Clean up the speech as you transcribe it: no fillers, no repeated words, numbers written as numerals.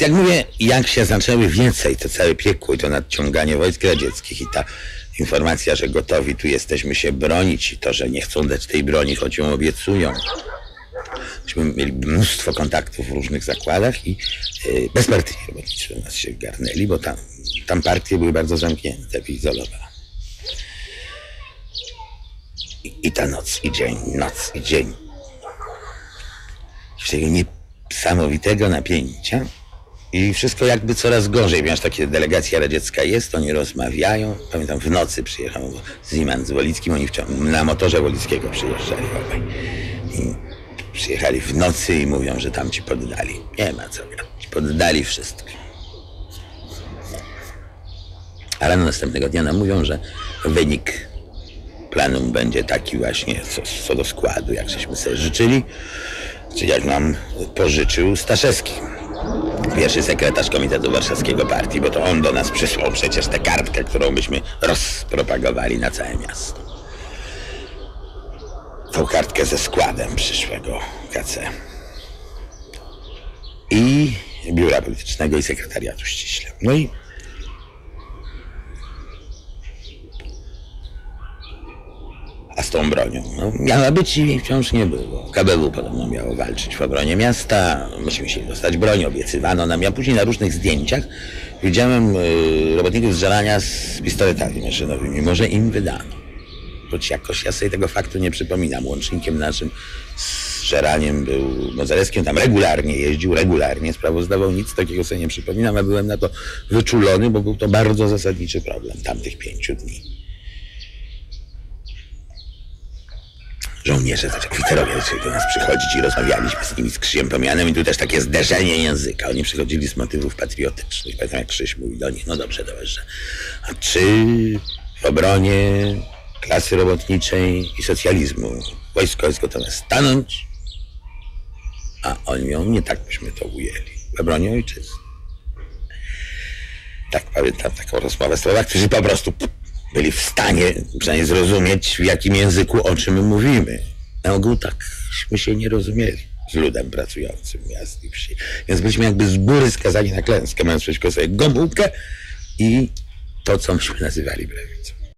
Jak mówię, jak się zaczęły więcej, to całe piekło i to nadciąganie wojsk radzieckich i ta informacja, że gotowi tu jesteśmy się bronić i to, że nie chcą dać tej broni, choć ją obiecują. Myśmy mieli mnóstwo kontaktów w różnych zakładach i bezpartyjni robotnicy do nas się garnęli, bo tam partie były bardzo zamknięte, wyizolowane. I ta noc i dzień. Takiego niesamowitego napięcia i wszystko jakby coraz gorzej, ponieważ takie delegacja radziecka jest, oni rozmawiają. Pamiętam, w nocy przyjechał Ziman z Wolickim, oni na motorze Wolickiego przyjeżdżali obaj. I przyjechali w nocy i mówią, że tam ci poddali. Nie ma co gadać, poddali wszystko. A rano następnego dnia nam mówią, że wynik planu będzie taki właśnie co do składu, jak żeśmy sobie życzyli, czy jak nam pożyczył Staszewski, pierwszy sekretarz Komitetu Warszawskiego Partii, bo to on do nas przysłał przecież tę kartkę, którą myśmy rozpropagowali na całe miasto. Tą kartkę ze składem przyszłego KC. I biura politycznego i sekretariatu ściśle. No i a z tą bronią? No, miała być i wciąż nie było. KBW podobno miało walczyć w obronie miasta. Myśmy chcieli dostać broń, obiecywano nam. Ja później na różnych zdjęciach widziałem robotników z żalania z pistoletami maszynowymi. Może im wydano. Choć jakoś ja sobie tego faktu nie przypominam. Łącznikiem naszym z żeraniem był Modzelewski. On tam regularnie jeździł, regularnie sprawozdawał. Nic takiego sobie nie przypominam, a byłem na to wyczulony, bo był to bardzo zasadniczy problem tamtych 5 dni. Żołnierze, kwiterowie zaczęli do nas przychodzić i rozmawialiśmy z nimi z Krzyjem Pomianem i tu też takie zderzenie języka. Oni przychodzili z motywów patriotycznych. Pamiętam, jak Krzyś mówi do nich, no dobrze, towarzysze, a czy w obronie klasy robotniczej i socjalizmu wojsko jest gotowe stanąć? A oni mówią, nie tak byśmy to ujęli. W obronie ojczyzny. Tak pamiętam taką rozmowę z Słowakami, którzy po prostu byli w stanie przynajmniej zrozumieć, w jakim języku, o czym mówimy. Na ogół takśmy się nie rozumieli z ludem pracującym miast i wsi. Więc byliśmy jakby z góry skazani na klęskę, mając przeciwko sobie Gomułkę i to, co myśmy nazywali prawicą.